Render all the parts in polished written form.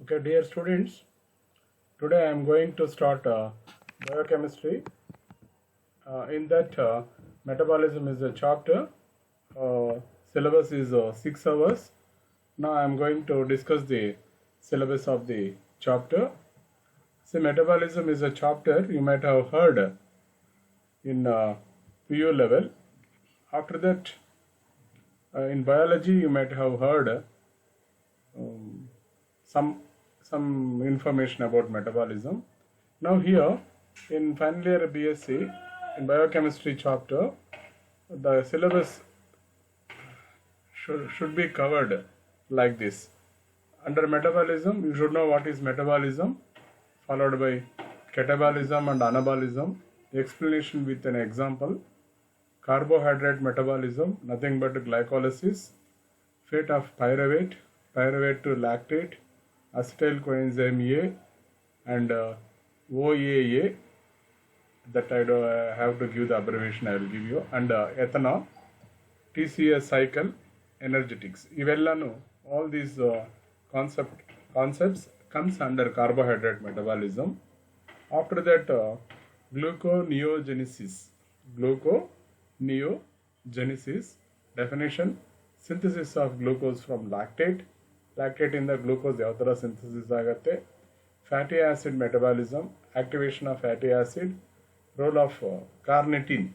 Okay, dear students, today I am going to start biochemistry. In that, metabolism is a chapter. Uh, Syllabus is 6 hours. Now I am going to discuss the syllabus of the chapter. See, metabolism is a chapter you might have heard in PU level. After that, in biology, you might have heard um, some information about metabolism. Now here in final year BSc in biochemistry chapter, the syllabus should be covered like this. Under metabolism, you should know what is metabolism, followed by catabolism and anabolism. Explanation with an example. Carbohydrate metabolism, nothing but glycolysis. Fate of pyruvate, pyruvate to lactate, acetyl coenzyme A and OAA. That I do have to give the abbreviation, I will give you. And ethanol, TCS cycle, energetics. Ivellanu, all these concepts comes under carbohydrate metabolism. After that, gluconeogenesis. Gluconeogenesis definition: synthesis of glucose from lactate. Lactate in the glucose yavatara synthesis agate. Fatty acid metabolism, activation of fatty acid, role of carnitine.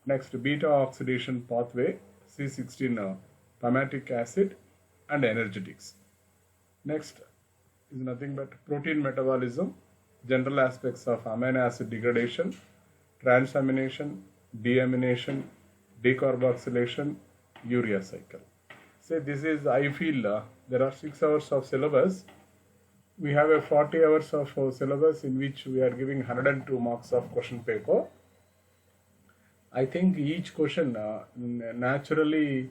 Next, beta oxidation pathway, C16 palmitic acid and energetics. Next is nothing but protein metabolism, general aspects of amino acid degradation, transamination, deamination, decarboxylation, urea cycle. Say this is, I feel there are 6 hours of syllabus. We have a 40 hours of syllabus in which we are giving 102 marks of question paper. I think each question naturally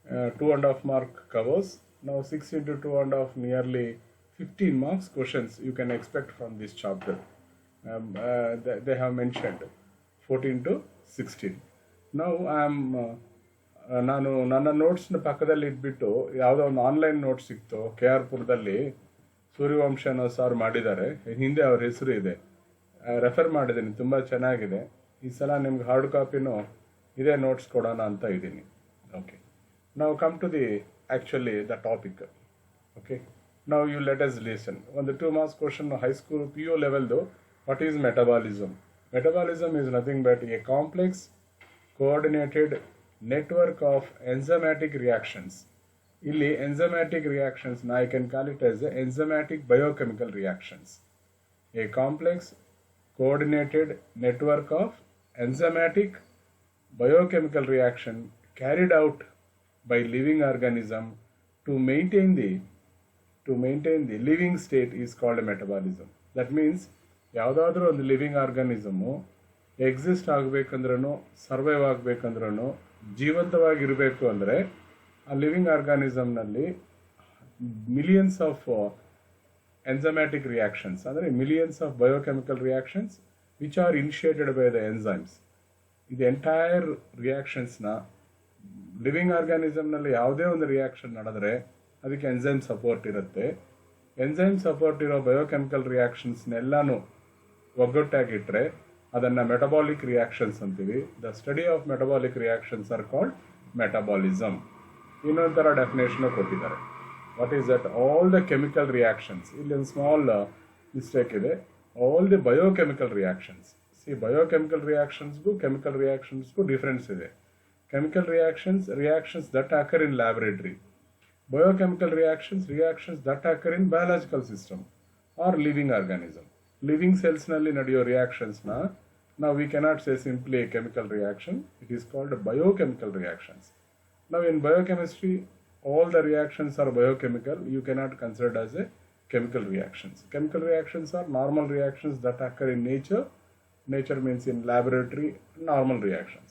2.5 mark covers. Now 6 into 2.5, nearly 15 marks questions you can expect from this chapter. They have mentioned 14 to 16. Now I am ನಾನು ನನ್ನ ನೋಟ್ಸ್ನ ಪಕ್ಕದಲ್ಲಿ ಇಟ್ಬಿಟ್ಟು ಯಾವುದೋ ಒಂದು online notes ಸಿಕ್ತು KR-ಪುರದಲ್ಲಿ ಸೂರ್ಯವಂಶ ಅನ್ನೋ sir ಮಾಡಿದ್ದಾರೆ, ಹಿಂದೆ ಅವ್ರ ಹೆಸರು ಇದೆ, ರೆಫರ್ ಮಾಡಿದ್ದೀನಿ, ತುಂಬ ಚೆನ್ನಾಗಿದೆ. ಈ ಸಲ ನಿಮ್ಗೆ ಹಾರ್ಡ್ ಕಾಪಿನೂ ಇದೇ ನೋಟ್ಸ್ ಕೊಡೋಣ ಅಂತ ಇದ್ದೀನಿ. ಓಕೆ, ನಾವು come to the actually the topic. Okay, ನಾವು ಯು ಲೆಟ್ ಅಸ್ ಲಿಸನ್. ಒಂದು 2 marks ಕ್ವಶನ್ ಹೈಸ್ಕೂಲ್ PU ಲೆವೆಲ್ದು. What is metabolism? Metabolism is nothing but a complex, coordinated network of enzymatic reactions. Illi enzymatic reactions, now I can call it as enzymatic biochemical reactions. A complex, coordinated network of enzymatic biochemical reaction carried out by living organism to maintain the living state is called a metabolism. That means ಯಾವುದಾದ್ರೂ ಒಂದು living ಆರ್ಗಾನಿಸಮು exist ಆಗಬೇಕಂದ್ರೂ, survive ಆಗಬೇಕಂದ್ರೂ, ಜೀವಂತವಾಗಿರಬೇಕು ಅಂದರೆ ಆ living ಆರ್ಗಾನಿಸಮ್ನಲ್ಲಿ millions of ಎಂಜಮ್ಯಾಟಿಕ್ reactions, ಅಂದರೆ millions of biochemical reactions which are initiated by the enzymes. ಇದು entire ರಿಯಾಕ್ಷನ್ಸ್ನ living ಆರ್ಗಾನಿಸಮ್ನಲ್ಲಿ ಯಾವುದೇ ಒಂದು reaction ನಡೆದ್ರೆ ಅದಕ್ಕೆ ಎಂಜೈಮ್ ಸಪೋರ್ಟ್ ಇರುತ್ತೆ. ಎಂಜೈಮ್ ಸಪೋರ್ಟ್ ಇರೋ ಬಯೋಕೆಮಿಕಲ್ ರಿಯಾಕ್ಷನ್ಸ್ನೆಲ್ಲಾನು ಒಗ್ಗಟ್ಟಾಗಿಟ್ಟರೆ ಅದನ್ನು ಮೆಟಬಾಲಿಕ್ ರಿಯಾಕ್ಷನ್ಸ್ ಅಂತೀವಿ. The study of metabolic reactions are called metabolism. ಇನ್ನೊಂದು ಥರ ಡೆಫಿನೇಷನ್ ಕೊಟ್ಟಿದ್ದಾರೆ. What is that? All the chemical reactions. ಇಲ್ಲಿ ಒಂದು ಸ್ಮಾಲ್ ಮಿಸ್ಟೇಕ್ ಇದೆ. All the biochemical reactions. See, biochemical ರಿಯಾಕ್ಷನ್ಸ್ಗೂ ಕೆಮಿಕಲ್ ರಿಯಾಕ್ಷನ್ಸ್ಗೂ ಡಿಫ್ರೆನ್ಸ್ ಇದೆ. Chemical reactions that occur in laboratory. Biochemical reactions that occur in biological system or living organism. Living cells nalli nadiyo reactions na now we cannot say simply a chemical reaction. It is called biochemical reactions. Now in biochemistry, all the reactions are biochemical. You cannot consider it as a chemical reactions. Chemical reactions are normal reactions that occur in nature. Nature means in laboratory, normal reactions.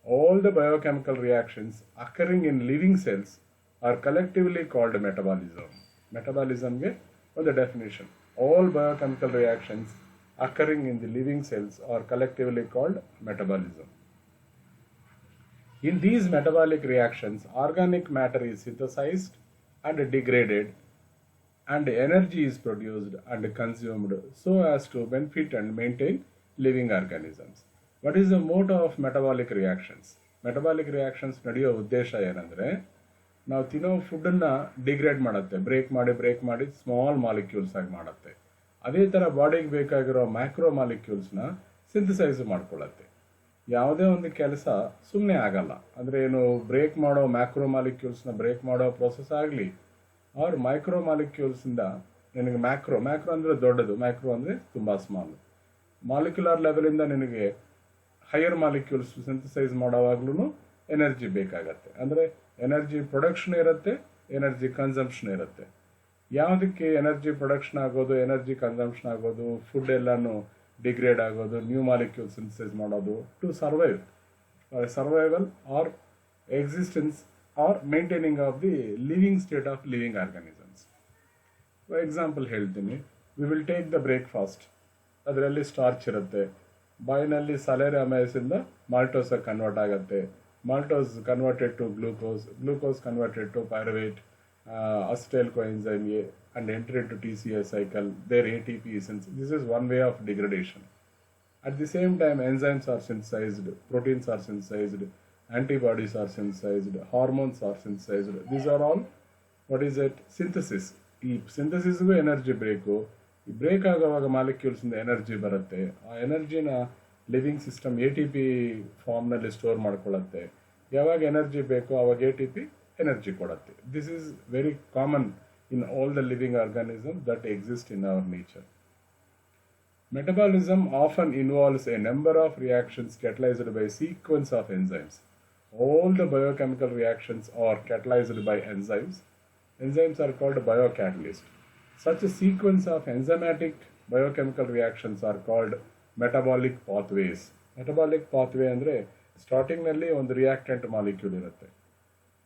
All the biochemical reactions occurring in living cells are collectively called metabolism. Metabolism ge one definition. All biochemical reactions occurring in the living cells are collectively called metabolism. In these metabolic reactions, organic matter is synthesized and degraded and energy is produced and consumed so as to benefit and maintain living organisms. What is the mode of metabolic reactions? Metabolic reactions ನಡೆಯೋ ಉದ್ದೇಶ ಏನಂದರೆ ನಾವು ತಿನ್ನೋ ಫುಡ್ಡನ್ನು degrade ಮಾಡುತ್ತೆ, break ಮಾಡಿ small molecules ಆಗಿ ಮಾಡುತ್ತೆ. ಅದೇ ಥರ ಬಾಡಿಗೆ ಬೇಕಾಗಿರೋ ಮ್ಯಾಕ್ರೋ ಮಾಲಿಕ್ಯೂಲ್ಸ್ನ ಸಿಂಥಸೈಸ್ ಮಾಡ್ಕೊಳ್ಳುತ್ತೆ. ಯಾವುದೇ ಒಂದು ಕೆಲಸ ಸುಮ್ಮನೆ ಆಗಲ್ಲ. ಅಂದರೆ ಏನು, ಬ್ರೇಕ್ ಮಾಡೋ ಮ್ಯಾಕ್ರೋ ಮಾಲಿಕ್ಯೂಲ್ಸ್ನ ಬ್ರೇಕ್ ಮಾಡೋ ಪ್ರೋಸೆಸ್ ಆಗಲಿ ಆರ್ ಮೈಕ್ರೋ ಮಾಲಿಕ್ಯೂಲ್ಸಿಂದ ನಿನಗೆ ಮ್ಯಾಕ್ರೋ ಅಂದರೆ ದೊಡ್ಡದು, ಮ್ಯಾಕ್ರೋ ಅಂದರೆ ತುಂಬ ಸ್ಮಾಲ್. ಮಾಲಿಕ್ಯುಲರ್ ಲೆವೆಲಿಂದ ನಿನಗೆ ಹೈಯರ್ ಮಾಲಿಕ್ಯೂಲ್ಸ್ ಸಿಂಥಸೈಸ್ ಮಾಡೋವಾಗ್ಲೂ ಎನರ್ಜಿ ಬೇಕಾಗತ್ತೆ. ಅಂದರೆ ಎನರ್ಜಿ ಪ್ರೊಡಕ್ಷನ್ ಇರುತ್ತೆ, ಎನರ್ಜಿ ಕನ್ಸಂಪ್ಷನ್ ಇರುತ್ತೆ. ಯಾವುದಕ್ಕೆ ಎನರ್ಜಿ ಪ್ರೊಡಕ್ಷನ್ ಆಗೋದು, ಎನರ್ಜಿ ಕನ್ಸಂಪ್ಷನ್ ಆಗೋದು, ಫುಡ್ ಎಲ್ಲನೂ ಡಿಗ್ರೇಡ್ ಆಗೋದು, ನ್ಯೂ ಮಾಲಿಕ್ಯೂಲ್ ಸಿಂಥಸೈಸ್ ಮಾಡೋದು to survival or existence or maintaining of the living state of living organisms. For example ಹೇಳ್ತೀನಿ, we will take the breakfast. ಅದರಲ್ಲಿ starch ಇರುತ್ತೆ, ಬಾಯಿನಲ್ಲಿ ಸಲೇರಿಯಮೈಸಿಂದ ಮಾಲ್ಟೋಸ್ ಕನ್ವರ್ಟ್ ಆಗುತ್ತೆ, maltose converted to glucose converted to pyruvate, acetyl coenzyme A, and enter into TCA cycle, their ATP is synthesized. This is one way of degradation. At the same time, enzymes are synthesized, proteins are synthesized, antibodies are synthesized, hormones are synthesized. These are all, what is it? Synthesis. ಈ ಸಿಂಥಸಿಸ್ಗೂ energy ಬೇಕು. ಈ break ಆಗುವಾಗ ಮಾಲಿಕ್ಯೂಲ್ಸಿಂದ energy ಬರುತ್ತೆ. ಆ ಎನರ್ಜಿನ living system ATP ಫಾರ್ಮ್ನಲ್ಲಿ store ಮಾಡ್ಕೊಳ್ಳುತ್ತೆ. ಯಾವಾಗ energy ಬೇಕೋ ಆವಾಗ ATP energy ಕೊಡುತ್ತೆ. This is very common in all the living organism that exist in our nature. Metabolism often involves a number of reactions catalyzed by sequence of enzymes. All the biochemical reactions are catalyzed by enzymes. Enzymes are called biocatalysts. Such a sequence of enzymatic biochemical reactions are called metabolic pathways. Metabolic pathway ಅಂದರೆ ಸ್ಟಾರ್ಟಿಂಗ್ನಲ್ಲಿ ಒಂದು reactant molecule ಇರುತ್ತೆ,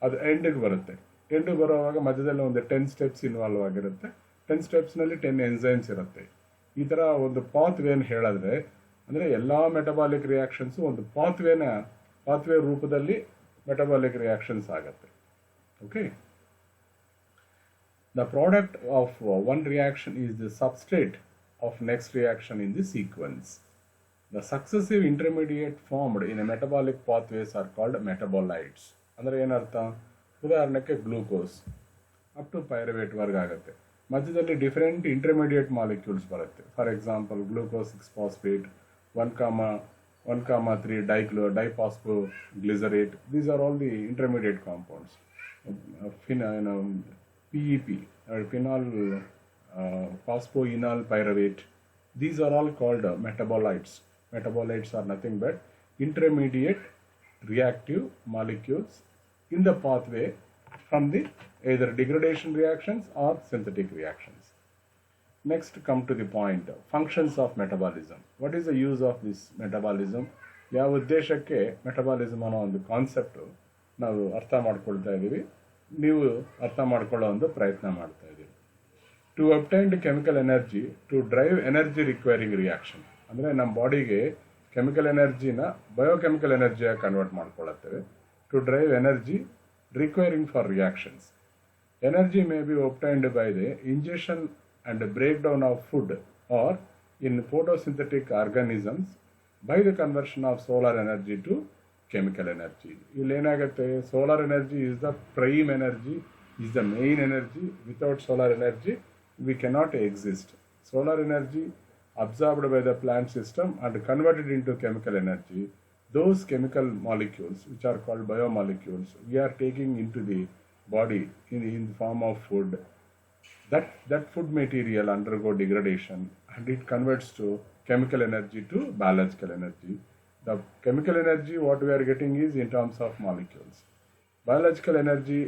ಅದು ಎಂಡಿಗೆ ಬರುತ್ತೆ. ಎಂಡಿಗೆ ಬರೋವಾಗ ಮಧ್ಯದಲ್ಲಿ ಒಂದು 10 steps involve ಆಗಿರುತ್ತೆ. 10 ಸ್ಟೆಪ್ಸ್ನಲ್ಲಿ 10 enzymes ಇರುತ್ತೆ. ಈ ಥರ ಒಂದು ಪಾತ್ವೇನ ಹೇಳಿದ್ರೆ, ಅಂದರೆ ಎಲ್ಲ ಮೆಟಬಾಲಿಕ್ ರಿಯಾಕ್ಷನ್ಸು ಒಂದು ಪಾತ್ವೇ ರೂಪದಲ್ಲಿ ಮೆಟಬಾಲಿಕ್ ರಿಯಾಕ್ಷನ್ಸ್ ಆಗುತ್ತೆ. Okay, the product of one reaction is the substrate of next reaction in the sequence. The successive intermediate formed in a metabolic pathways are called metabolites. ಅಂದರೆ ಏನರ್ಥ? ಉದಾಹರಣೆಗೆ glucose up to pyruvate ವರ್ಗ ಆಗುತ್ತೆ. ಮಧ್ಯದಲ್ಲಿ different intermediate molecules ಬರುತ್ತೆ. For example glucose 6-phosphate, 1,3 diphosphoglizerate. These are all the intermediate compounds. PEP, phenol phosphoenol pyruvate. These are all called metabolites. Metabolites are nothing but intermediate reactive molecules in the pathway from the either degradation reactions or synthetic reactions. Next, come to the point, functions of metabolism. What is the use of this metabolism? ಯಾವ ಉದ್ದೇಶಕ್ಕೆ metabolism ಅನ್ನೋ ಒಂದು concept ನಾವು ಅರ್ಥ ಮಾಡ್ಕೊಳ್ತಾ ಇದ್ದೀವಿ, ನೀವು ಅರ್ಥ ಮಾಡ್ಕೊಳ್ಳೋ ಒಂದು ಪ್ರಯತ್ನ ಮಾಡ್ತಾ ಇದ್ದೀವಿ. To obtain chemical energy to drive energy requiring reaction. ಅಂದರೆ ನಮ್ಮ ಬಾಡಿಗೆ ಕೆಮಿಕಲ್ ಎನರ್ಜಿನ ಬಯೋಕೆಮಿಕಲ್ ಎನರ್ಜಿಯಾಗಿ ಕನ್ವರ್ಟ್ ಮಾಡ್ಕೊಳ್ಳುತ್ತೇವೆ. To drive energy requiring for reactions. Energy may be obtained by the ingestion and break down of food or in photosynthetic organisms by the conversion of solar energy to chemical energy. ಇಲ್ಲಿ ಏನಾಗುತ್ತೆ, solar energy is the prime energy, is the main energy. Without solar energy we cannot exist. Solar energy absorbed by the plant system and converted into chemical energy. Those chemical molecules, which are called biomolecules, we are taking into the body in the form of food. That food material undergo degradation and it converts to chemical energy to biological energy. The chemical energy what we are getting is in terms of molecules. Biological energy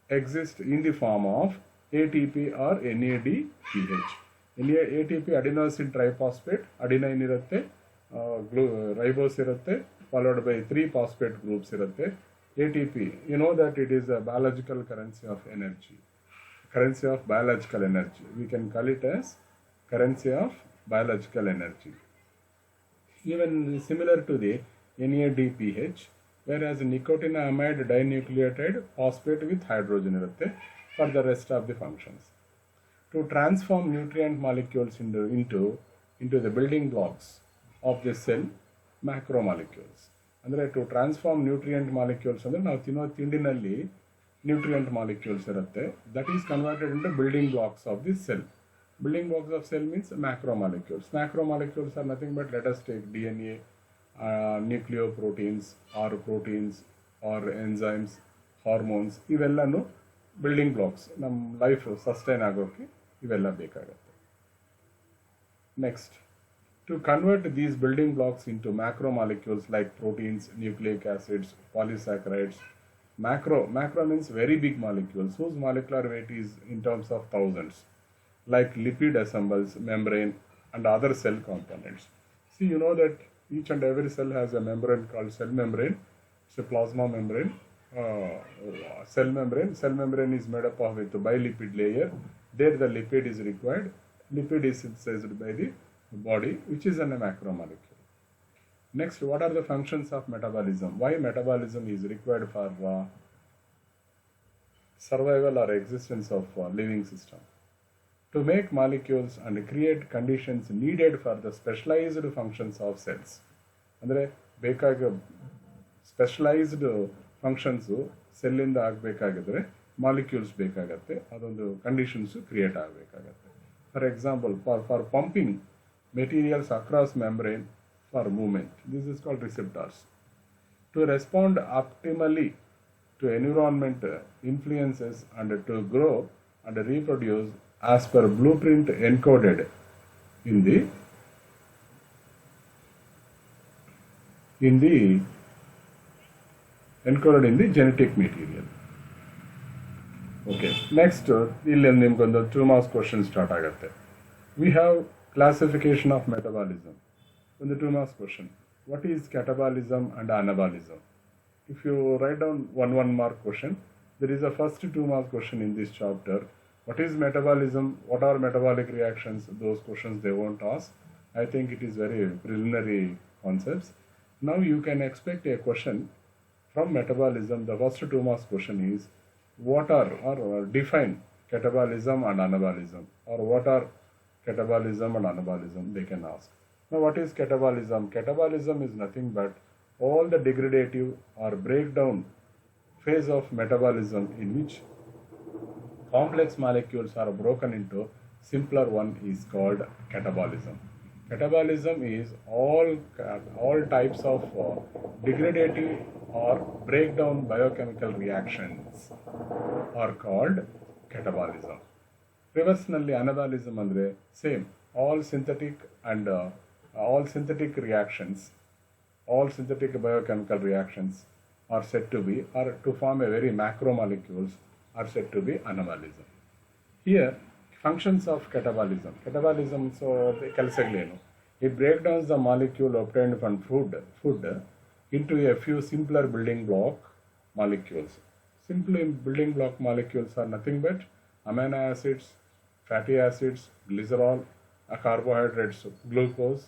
exists in the form of ATP or NADPH. ATP adenosine triphosphate, adenine irutte, ribose irutte, followed by 3 phosphate groups irutte. ATP, you know that it is a biological currency of energy, currency of biological energy. We can call it as currency of biological energy. Even similar to the NADPH, whereas nicotinamide dinucleotide phosphate with hydrogen irutte for the rest of the functions. to transform nutrient molecules into the building blocks of the cell, macromolecules. ಅಂದರೆ to transform nutrient molecules ಅಂದರೆ ನಾವು ತಿನ್ನೋ ತಿಂಡಿನಲ್ಲಿ nutrient molecules ಇರುತ್ತೆ, that is converted into building blocks of the cell. Building blocks of cell means macromolecules. Macromolecules are nothing but, let us take DNA, nucleoproteins or proteins or enzymes, hormones. ಇವೆಲ್ಲನೂ building blocks, ನಮ್ಮ life sustain ಆಗೋಕ್ಕೆ ಇವೆಲ್ಲ ಬೇಕಾಗುತ್ತೆ. Next, to convert these building blocks into macromolecules like proteins, nucleic acids, polysaccharides. Macro means very big molecules whose molecular weight is in terms of thousands, like lipid assembles, membrane, and other cell components. See, you know that each and every cell has a membrane called cell membrane. It's a plasma membrane. Cell membrane. Cell membrane is made up of with a bilipid layer. There the lipid is required. Lipid is synthesized by the body, which is in a macromolecule. Next, what are the functions of metabolism? Why metabolism is required for survival or existence of living system? To make molecules and create conditions needed for the specialized functions of cells. ಅಂದರೆ ಬೇಕಾಗ specialised functions ಸೆಲ್ಲಿಂದ ಆಗಬೇಕಾಗಿದ್ರೆ molecules ಬೇಕಾಗತ್ತೆ, ಅದೊಂದು conditions create ಆಗಬೇಕಾಗತ್ತೆ. For example, for pumping materials across membrane for movement, this is called receptors. To respond optimally to environment influences and to grow and reproduce as per blueprint encoded in the genetic material. Okay, next ಇಲ್ಲಿ ನಿಮಗೊಂದು 2 marks question start ಆಗುತ್ತೆ. We have classification of metabolism. ಒಂದು 2 marks question. What is catabolism and anabolism? If you write down 1 mark question, there is a first 2 mark question in this chapter. What is metabolism? What are metabolic reactions? Those questions they won't ask. I think it is very preliminary concepts. Now you can expect a question from metabolism. The first 2 marks question is, what are or define catabolism and anabolism, or what are catabolism and anabolism, they can ask. Now what is catabolism? Catabolism is nothing but all the degradative or breakdown phase of metabolism in which complex molecules are broken into simpler one is called catabolism. Catabolism is all types of degradative or breakdown biochemical reactions are called catabolism. Reverse nalli anabolism andre same, all synthetic reactions, all synthetic biochemical reactions are said to be, or to form a very macromolecules are said to be anabolism. Here, functions of catabolism. Catabolism, so the ಕೆಲಸಗಳೇನು? It breaks down the molecule obtained from food into a few simpler building block molecules. Simple building block molecules are nothing but amino acids, fatty acids, glycerol, carbohydrates, glucose.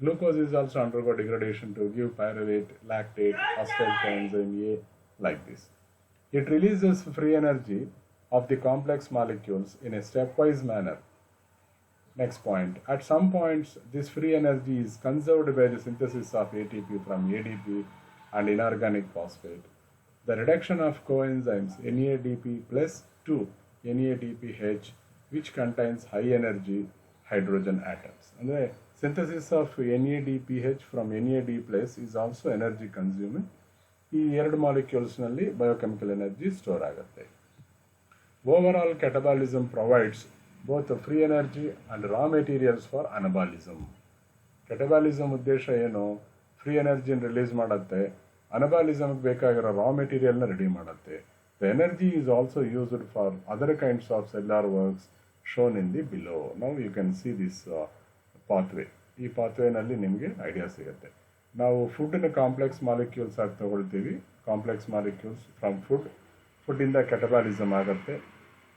Glucose is also undergo degradation to give pyruvate, lactate, acetyl coenzyme A, like this. It releases free energy of the complex molecules in a stepwise manner. Next point, at some points this free energy is conserved by the synthesis of ATP from ADP and inorganic phosphate. The reduction of coenzymes NADP plus 2 NADPH, which contains high energy hydrogen atoms. ಅಂದರೆ synthesis of NADPH from NAD plus is also energy consuming. ಈ ಎರಡು ಮಾಲಿಕ್ಯೂಲ್ಸ್ನಲ್ಲಿ biochemical energy store ಆಗುತ್ತೆ. Overall catabolism provides both free energy and raw materials for anabolism. Catabolism ಉದ್ದೇಶ ಏನು? Free ಎನರ್ಜಿನ release ಮಾಡುತ್ತೆ, ಅನಬಾಲಿಸಮ್ಗೆ ಬೇಕಾಗಿರೋ raw ಮೆಟೀರಿಯಲ್ನ ರೆಡಿ ಮಾಡುತ್ತೆ. The energy is also used for other kinds of cellular works shown in the below. Now you can see this pathway. ಈ ಪಾತ್ವೇನಲ್ಲಿ ನಿಮಗೆ ಐಡಿಯಾ ಸಿಗುತ್ತೆ. ನಾವು ಫುಡ್ನ ಕಾಂಪ್ಲೆಕ್ಸ್ ಮಾಲಿಕ್ಯೂಲ್ಸ್ ಆಗಿ ತೊಗೊಳ್ತೀವಿ. ಕಾಂಪ್ಲೆಕ್ಸ್ ಮಾಲಿಕ್ಯೂಲ್ಸ್ ಫ್ರಮ್ ಫುಡ್ಡಿಂದ ಕೆಟಬಾಲಿಸಮ್ ಆಗುತ್ತೆ.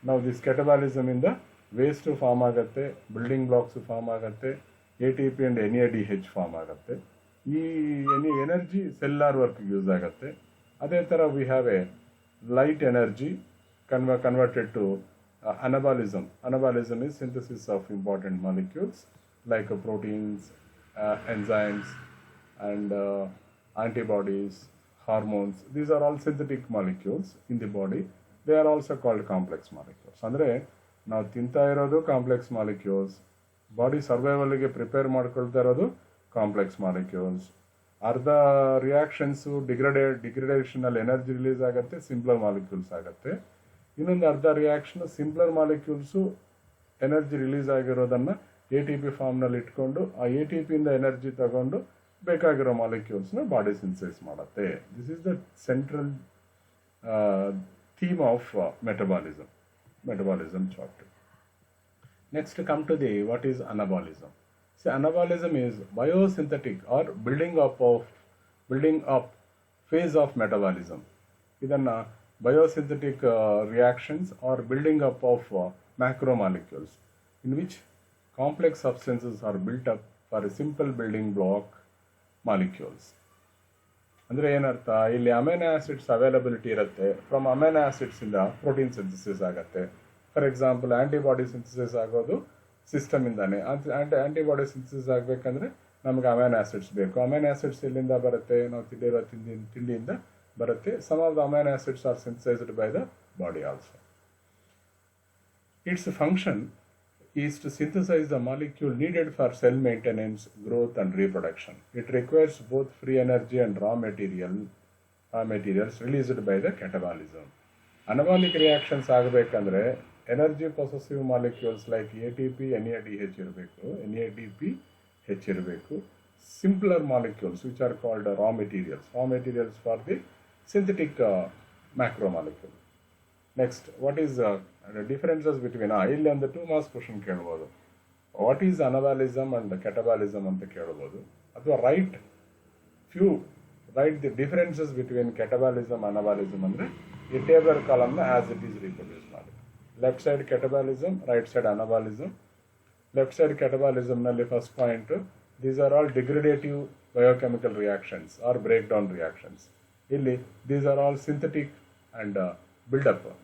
ನಾವು ದಿಸ್ ಕೆಟಬಾಲಿಸಮಿಂದ ವೇಸ್ಟು ಫಾರ್ಮ್ ಆಗುತ್ತೆ, ಬಿಲ್ಡಿಂಗ್ ಬ್ಲಾಕ್ಸು ಫಾರ್ಮ್ ಆಗುತ್ತೆ, ATP ಆ್ಯಂಡ್ NADH ಫಾರ್ಮ್ ಆಗುತ್ತೆ. ಈ ಎನರ್ಜಿ ಸೆಲ್ಯುಲರ್ ವರ್ಕ್ಗೆ ಯೂಸ್ ಆಗುತ್ತೆ. ಅದೇ ಥರ we have a light energy converted to anabolism. Anabolism is synthesis of important molecules like proteins, enzymes, and antibodies, hormones. These are all synthetic molecules in the body. They are also called complex molecules. ಅಂದರೆ ನಾವು ತಿಂತಾ ಇರೋದು complex molecules, body ಸರ್ವೈವಲ್ಗೆ prepare ಮಾಡ್ಕೊಳ್ತಾ ಇರೋದು complex molecules. ಅರ್ಧ reactions ಡಿಗ್ರೇಡೇಷನಲ್ಲಿ energy release ಆಗುತ್ತೆ, ಸಿಂಪ್ಲರ್ ಮಾಲಿಕ್ಯೂಲ್ಸ್ ಆಗುತ್ತೆ. ಇನ್ನೊಂದು ಅರ್ಧ reaction simpler molecules energy release ಆಗಿರೋದನ್ನು ATP ಫಾರ್ಮ್ನಲ್ಲಿ ಇಟ್ಕೊಂಡು ಆ ATPಯಿಂದ ಎನರ್ಜಿ ತಗೊಂಡು ಬೇಕಾಗಿರೋ ಮಾಲಿಕ್ಯೂಲ್ಸ್ನ ಬಾಡಿ ಸಿಂಥಸೈಸ್ ಮಾಡುತ್ತೆ. This is the central theme of metabolism chapter. Next, come to the what is anabolism. See, anabolism is biosynthetic or building up phase of metabolism. Idanna biosynthetic reactions or building up of macromolecules in which complex substances are built up for a simple building block molecules. ಅಂದರೆ ಏನರ್ಥ, ಇಲ್ಲಿ amino acids availability ಇರುತ್ತೆ. From amino acids ಇಂದ protein synthesis ಆಗುತ್ತೆ. For example antibody synthesis ಆಗೋದು system ಇಂದಾನೆ. Antibody synthesis ಆಗಬೇಕಂದ್ರೆ ನಮಗೆ ಅಮೈನೋ ಆಸಿಡ್ಸ್ ಬೇಕು. ಅಮೈನೋ ಆಸಿಡ್ಸ್ ಎಲ್ಲಿಂದ ಬರುತ್ತೆ? ನಾವು ತಿಂದಿರೋ ತಿಂಡಿಯಿಂದ ಬರುತ್ತೆ. Some of the amino acids are synthesised by the body also. Its function is to synthesize the molecule needed for cell maintenance, growth and reproduction. It requires both free energy and raw materials released by the catabolism. Anabolic reactions ಆಗಬೇಕಂದ್ರೆ energy possessive molecules like ATP, NADH ಇರಬೇಕು. Simpler molecules which are called raw materials for the synthetic macromolecule. Next, what is the differences between ಇಲ್ಲಿ ಒಂದು 2 marks question ಕೇಳ್ಬೋದು. What is anabolism and catabolism ಅಂತ ಕೇಳ್ಬೋದು. ಅಥವಾ write the differences between catabolism anabolism ಅಂದರೆ ಈ table ಕಾಲಮ್ನ as it is reproduce ಮಾಡಿ. Left side catabolism, right side anabolism. Left side ಕೆಟಬಾಲಿಸಮ್ನಲ್ಲಿ first point, these are all degradative biochemical reactions are break down reactions. ಇಲ್ಲಿ these are all synthetic and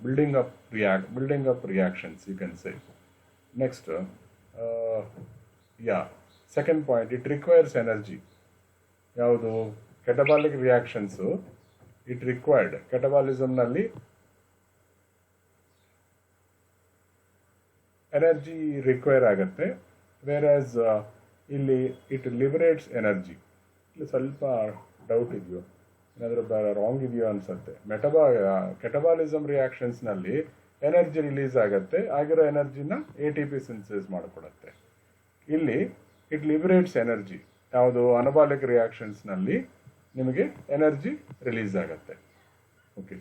building up reactions, you can say. Next, second point, it requires energy. ಯಾವುದು catabolic reactions, it required catabolism ನಲ್ಲಿ energy require ಆಗುತ್ತೆ. whereas ಇಲ್ಲಿ it liberates energy. ಇಲ್ಲಿ ಸ್ವಲ್ಪ doubt ಇದೆಯೋ, ಏನಾದರೂ wrong ಇದೆಯೋ ಅನ್ಸುತ್ತೆ. ಕೆಟಬಾಲಿಸಮ್ ರಿಯಾಕ್ಷನ್ಸ್ನಲ್ಲಿ ಎನರ್ಜಿ ರಿಲೀಸ್ ಆಗುತ್ತೆ, ಆಗಿರೋ ಎನರ್ಜಿನ ATP ಸಿಂಥಸೈಸ್ ಮಾಡಿಕೊಡುತ್ತೆ. ಇಲ್ಲಿ ಇಟ್ ಲಿಬರೇಟ್ಸ್ ಎನರ್ಜಿ. ಯಾವುದು ಅನಬಾಲಿಕ್ ರಿಯಾಕ್ಷನ್ಸ್ನಲ್ಲಿ ನಿಮಗೆ ಎನರ್ಜಿ ರಿಲೀಸ್ ಆಗುತ್ತೆ. ಓಕೆ,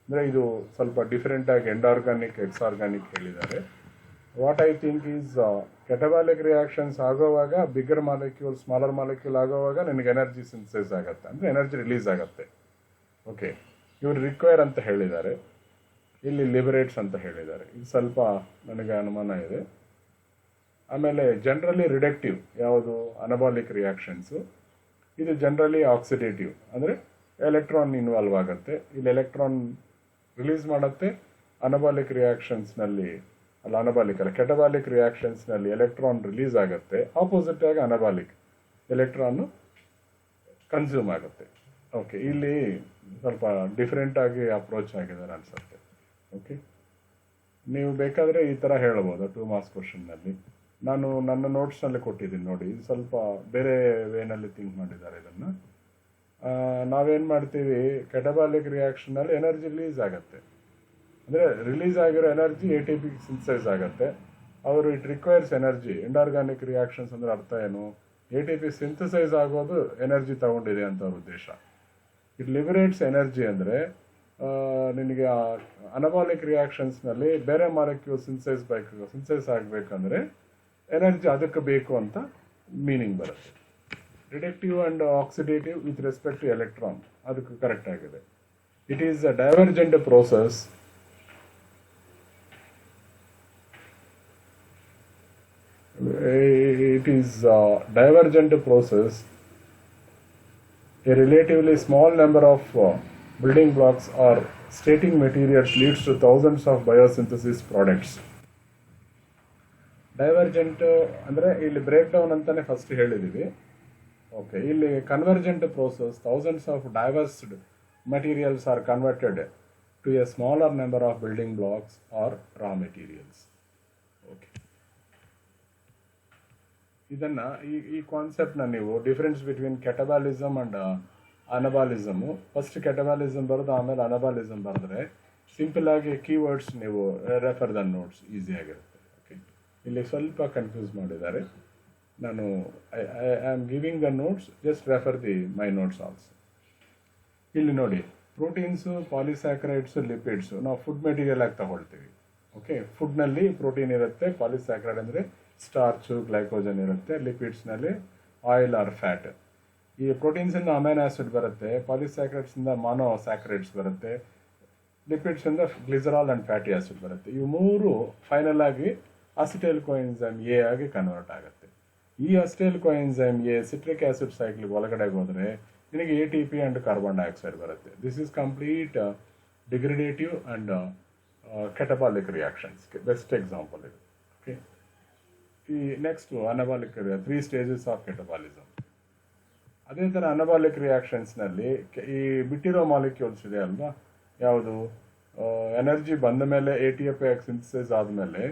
ಅಂದರೆ ಇದು ಸ್ವಲ್ಪ ಡಿಫ್ರೆಂಟಾಗಿ ಎಂಡಾರ್ಗಾನಿಕ್ ಎಕ್ಸಾರ್ಗಾನಿಕ್ ಹೇಳಿದ್ದಾರೆ. What I think is catabolic reactions ಆಗೋವಾಗ ಬಿಗ್ಗರ್ ಮಾಲಿಕ್ಯೂಲ್ ಸ್ಮಾಲರ್ ಮಾಲಿಕ್ಯೂಲ್ ಆಗೋವಾಗ ನಿನಗೆ ಎನರ್ಜಿ ಸಿಂಥಸೈಸ್ ಆಗುತ್ತೆ, ಅಂದರೆ ಎನರ್ಜಿ ರಿಲೀಸ್ ಆಗುತ್ತೆ. ಓಕೆ, ಇವರು ರಿಕ್ವೈರ್ ಅಂತ ಹೇಳಿದ್ದಾರೆ, ಇಲ್ಲಿ ಲಿಬರೇಟ್ಸ್ ಅಂತ ಹೇಳಿದ್ದಾರೆ. ಇದು ಸ್ವಲ್ಪ ನನಗೆ ಅನುಮಾನ ಇದೆ. ಆಮೇಲೆ ಜನರಲಿ ರಿಡಕ್ಟಿವ್ ಯಾವುದು ಅನಬಾಲಿಕ್ ರಿಯಾಕ್ಷನ್ಸು, ಇದು ಜನರಲಿ ಆಕ್ಸಿಡೇಟಿವ್, ಅಂದರೆ ಎಲೆಕ್ಟ್ರಾನ್ ಇನ್ವಾಲ್ವ್ ಆಗುತ್ತೆ. ಇಲ್ಲಿ ಎಲೆಕ್ಟ್ರಾನ್ ರಿಲೀಸ್ ಮಾಡುತ್ತೆ. ಅನಬಾಲಿಕ್ ರಿಯಾಕ್ಷನ್ಸ್ನಲ್ಲಿ ಕೆಟಬಾಲಿಕ್ ರಿಯಾಕ್ಷನ್ಸ್ನಲ್ಲಿ ಎಲೆಕ್ಟ್ರಾನ್ ರಿಲೀಸ್ ಆಗುತ್ತೆ. ಆಪೋಸಿಟ್ ಆಗಿ ಅನಬಾಲಿಕ್ ಎಲೆಕ್ಟ್ರಾನು ಕನ್ಸ್ಯೂಮ್ ಆಗುತ್ತೆ. ಓಕೆ, ಇಲ್ಲಿ ಸ್ವಲ್ಪ ಡಿಫ್ರೆಂಟ್ ಆಗಿ ಅಪ್ರೋಚ್ ಆಗಿದ್ದಾರೆ ಅನ್ಸುತ್ತೆ. ಓಕೆ, ನೀವು ಬೇಕಾದರೆ ಈ ಥರ ಹೇಳ್ಬೋದು 2 ಮಾರ್ಕ್ಸ್ ಕ್ವಶನ್ನಲ್ಲಿ. ನಾನು ನನ್ನ ನೋಟ್ಸ್ನಲ್ಲಿ ಕೊಟ್ಟಿದ್ದೀನಿ ನೋಡಿ, ಇದು ಸ್ವಲ್ಪ ಬೇರೆ ವೇನಲ್ಲಿ ಥಿಂಕ್ ಮಾಡಿದ್ದಾರೆ ಇದನ್ನು. ನಾವೇನು ಮಾಡ್ತೀವಿ, ಕೆಟಬಾಲಿಕ್ ರಿಯಾಕ್ಷನಲ್ಲಿ ಎನರ್ಜಿ ರಿಲೀಸ್ ಆಗುತ್ತೆ, ಅಂದರೆ ರಿಲೀಸ್ ಆಗಿರೋ ಎನರ್ಜಿ ATP ಸಿಂಥಸೈಸ್ ಆಗುತ್ತೆ. ಅವರು ಇಟ್ ರಿಕ್ವೈರ್ಸ್ ಎನರ್ಜಿ. ಎಂಡಾರ್ಗಾನಿಕ್ ರಿಯಾಕ್ಷನ್ಸ್ ಅಂದರೆ ಅರ್ಥ ಏನು, ATP ಸಿಂಥಸೈಸ್ ಆಗೋದು ಎನರ್ಜಿ ತಗೊಂಡಿದೆ ಅಂತ ಅವ್ರ ಉದ್ದೇಶ. ಇಟ್ ಲಿಬರೇಟ್ಸ್ ಎನರ್ಜಿ ಅಂದರೆ ನಿನಗೆ ಅನಬಾಲಿಕ್ ರಿಯಾಕ್ಷನ್ಸ್ನಲ್ಲಿ ಬೇರೆ ಮಾಲಿಕ್ಯೂಲ್ ಸಿಂಥಸೈಸ್ ಆಗಬೇಕಂದ್ರೆ ಎನರ್ಜಿ ಅದಕ್ಕೆ ಬೇಕು ಅಂತ ಮೀನಿಂಗ್ ಬರುತ್ತೆ. Reductive and oxidative with respect to electron, ಅದಕ್ಕೆ ಕರೆಕ್ಟ್ ಆಗಿದೆ. It is a divergent process. It is a divergent process. A relatively small number of building blocks are stating materials leads to thousands of biosynthesis products. Divergent ಅಂದರೆ ಇಲ್ಲಿ break down ಅಂತಾನೆ first ಹೇಳಿದ್ದೀವಿ. Okay, ಇಲ್ಲಿ convergent process thousands of diversed materials are converted to a smaller number of building blocks or raw materials. Okay, ಇದನ್ನು ಈ ಕಾನ್ಸೆಪ್ಟ್ನ ನೀವು difference between catabolism and ಅನಬಾಲಿಸಮು, first catabolism ಬರೆದು ಆಮೇಲೆ ಅನಬಾಲಿಸಮ್ ಬರೆದ್ರೆ ಸಿಂಪಲ್ ಆಗಿ ಕೀವರ್ಡ್ಸ್ ನೀವು ರೆಫರ್ ದ ನೋಟ್ಸ್ ಈಸಿಯಾಗಿರುತ್ತೆ. ಓಕೆ, ಇಲ್ಲಿ ಸ್ವಲ್ಪ ಕನ್ಫ್ಯೂಸ್ ಮಾಡಿದ್ದಾರೆ. ನಾನು I am giving the notes, just refer the my notes also. ಇಲ್ಲಿ ನೋಡಿ, ಪ್ರೋಟೀನ್ಸು, ಪಾಲಿಸ್ಯಾಕ್ರೈಡ್ಸು, ಲಿಪಿಡ್ಸು ನಾವು ಫುಡ್ ಮೆಟೀರಿಯಲ್ ಆಗಿ ತಗೊಳ್ತೀವಿ. ಓಕೆ, ಫುಡ್ನಲ್ಲಿ ಪ್ರೋಟೀನ್ ಇರುತ್ತೆ, ಪಾಲಿಸ್ಯಾಕ್ರೈಡ್ ಅಂದರೆ ಸ್ಟಾರ್ಚು, ಗ್ಲೈಕೋಜನ್ ಇರುತ್ತೆ, ಲಿಪಿಡ್ಸ್ನಲ್ಲಿ ಆಯಿಲ್ ಆರ್ ಫ್ಯಾಟ್. ಈ ಪ್ರೋಟೀನ್ಸಿಂದ ಅಮೈನೋ ಆಸಿಡ್ ಬರುತ್ತೆ, ಪಾಲಿಸ್ಯಾಕ್ರೈಡ್ಸಿಂದ ಮಾನೋಸ್ಯಾಕ್ರೈಡ್ಸ್ ಬರುತ್ತೆ, ಲಿಪಿಡ್ಸಿಂದ ಗ್ಲಿಸರಾಲ್ ಆ್ಯಂಡ್ ಫ್ಯಾಟಿ ಆಸಿಡ್ ಬರುತ್ತೆ. ಇವು ಮೂರು ಫೈನಲ್ ಆಗಿ ಅಸಿಟೈಲ್ ಕೋಎನ್ಸೈಮ್ ಎ ಆಗಿ ಕನ್ವರ್ಟ್ ಆಗುತ್ತೆ. ಈ acetyl coenzyme A citric acid ಸೈಕ್ಲಿಗೆ ಒಳಗಡೆ ಹೋದರೆ ನಿನಗೆ ATP ಆ್ಯಂಡ್ ಕಾರ್ಬನ್ ಡೈಆಕ್ಸೈಡ್ ಬರುತ್ತೆ. This is complete degradative and catabolic reactions. Best example ಇದು. ಓಕೆ, ಈ next anabolic 3 stages of catabolism. ಅದೇ ಥರ ಅನಬಾಲಿಕ್ ರಿಯಾಕ್ಷನ್ಸ್ನಲ್ಲಿ ಈ ಬಿಟ್ಟಿರೋ ಮಾಲಿಕ್ಯೂಲ್ಸ್ ಇದೆ ಅಲ್ವಾ, ಯಾವುದು ಎನರ್ಜಿ ಬಂದ ಮೇಲೆ ATP ಸಿಂಥಸಿಸ್ ಆದಮೇಲೆ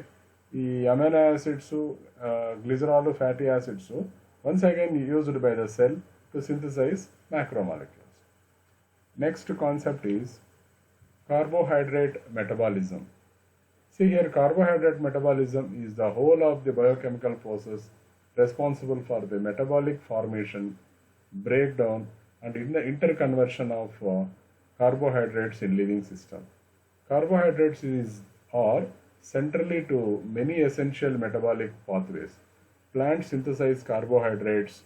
ಈ amino acids, glycerol, fatty acids once again used by the cell to synthesize macromolecules. Next concept is carbohydrate metabolism. See here, carbohydrate metabolism is the whole of the biochemical process responsible for the metabolic formation, breakdown and in the interconversion of carbohydrates in living system. Carbohydrates are centrally to many essential metabolic pathways. Plants synthesize carbohydrates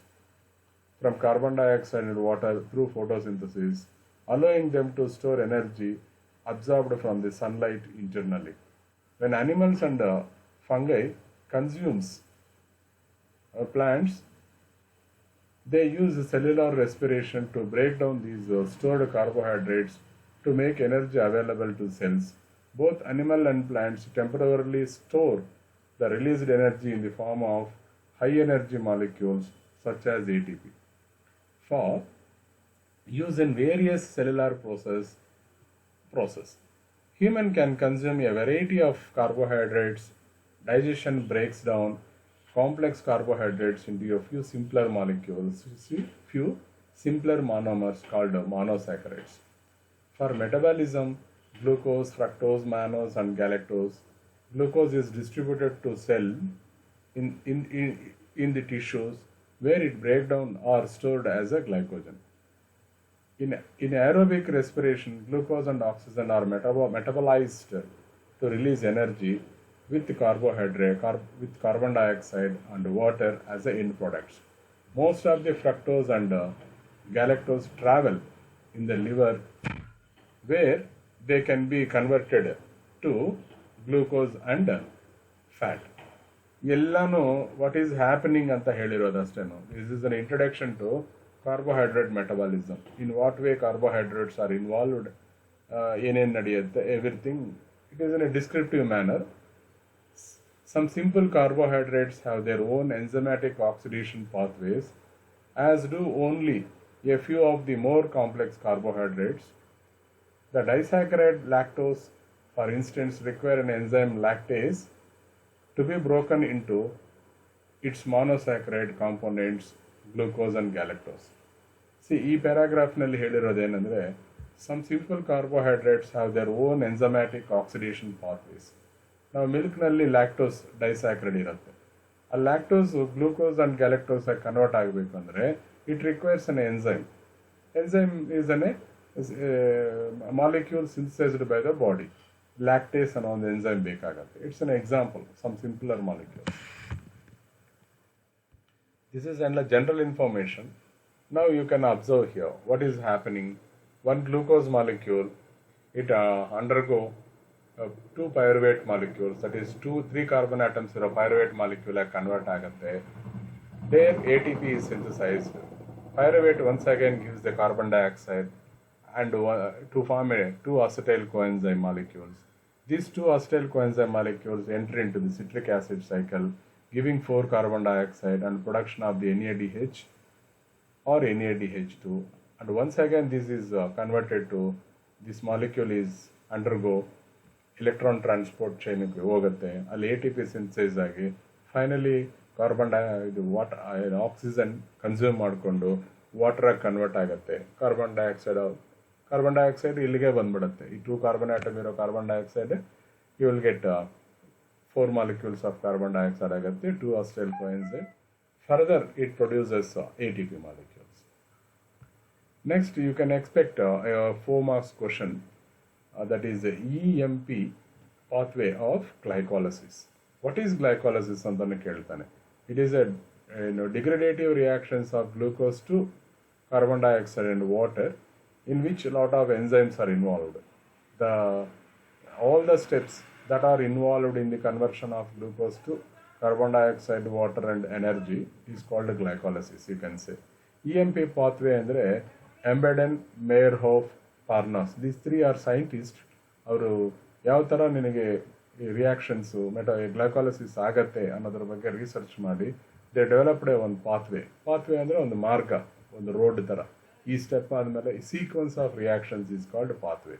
from carbon dioxide and water through photosynthesis, allowing them to store energy absorbed from the sunlight internally. When animals and fungi consumes plants, they use cellular respiration to break down these stored carbohydrates to make energy available to cells. Both animal and plants temporarily store the released energy in the form of high energy molecules such as ATP. For use in various cellular process. Human can consume a variety of carbohydrates. Digestion breaks down complex carbohydrates into a few simpler molecules, few simpler monomers called monosaccharides. For metabolism, glucose, fructose, mannose and galactose. Glucose is distributed to cell in the tissues where it breaks down or stored as a glycogen. In aerobic respiration, glucose and oxygen are metabolized to release energy with carbon dioxide and water as the end products. Most of the fructose and galactose travel in the liver where they can be converted to glucose and fat. ಎಲ್ಲಾನು what is happening ಅಂತ ಹೇಳಿರೋದು ಅಷ್ಟೇನು. This is an introduction to carbohydrate metabolism. In what way carbohydrates are involved, ಏನೇನು ನಡೆಯುತ್ತೆ, everything. It is in a descriptive manner. Some simple carbohydrates have their own enzymatic oxidation pathways, as do only a few of the more complex carbohydrates. The disaccharide lactose, for instance, require an enzyme lactase to be broken into its monosaccharide components, glucose and galactose. See, ಈ ಪ್ಯಾರಾಗ್ರಾಫ್ನಲ್ಲಿ ಹೇಳಿರೋದೇನೆಂದರೆ, some simple carbohydrates have their own enzymatic oxidation pathways. ನಾವು ಮಿಲ್ಕ್ನಲ್ಲಿ lactose disaccharide ಇರುತ್ತೆ. ಆ lactose glucose and galactose ಆಗಿ convert ಆಗಬೇಕು ಅಂದರೆ it requires an enzyme. Enzyme is an molecule synthesised by the body. Lactase ಅನ್ನೋ ಒಂದು enzyme ಬೇಕಾಗುತ್ತೆ. It's an example, some simpler molecule. This is and general information. Now you can observe here what is happening. One glucose molecule, it undergo 2 pyruvate molecules, that is 3 carbon atoms ಇರೋ pyruvate molecule ಆಗಿ convert ಆಗುತ್ತೆ. There ATP is synthesized. Pyruvate once again gives the carbon dioxide and to form two acetyl coenzyme molecules. These two acetyl coenzyme molecules enter into the citric acid cycle, giving 4 carbon dioxide and production of the NADH or NADH2. And once again this is converted to, this molecule is undergo electron transport chain ಹೋಗುತ್ತೆ, ಅಲ್ಲಿ ATP synthesise ಆಗಿ finally oxygen consume ಮಾಡಿಕೊಂಡು water convert ಆಗುತ್ತೆ. Carbon dioxide ಇಲ್ಲಿಗೆ ಬಂದ್ಬಿಡುತ್ತೆ. ಈ 2 carbon atom ಇರೋ carbon dioxide you will get 4 molecules of carbon dioxide ಆಗುತ್ತೆ, 2 acetyl coenzyme. Further it produces ATP molecules. Next you can expect a 4 marks question, that is the EMP pathway of glycolysis. What is glycolysis ಅಂತಾನೆ ಕೇಳ್ತಾನೆ. It is a degradative reactions of glucose to carbon dioxide and water, in which a lot of enzymes are involved. All the steps that are involved in the conversion of glucose to carbon dioxide, water and energy is called glycolysis, you can say. EMP pathway andre Embeden, Meyerhof, Parnas, these 3 are scientists. ಅವರು ಯಾವ ಥರ ನಿನಗೆ reactions glycolysis ಆಗತ್ತೆ ಅನ್ನೋದ್ರ ಬಗ್ಗೆ research ಮಾಡಿ they developed ಒಂದು pathway ಅಂದರೆ ಒಂದು ಮಾರ್ಗ, ಒಂದು ರೋಡ್ ಥರ. ಈ ಸ್ಟೆಪ್ ಆದಮೇಲೆ sequence of reactions is called pathway.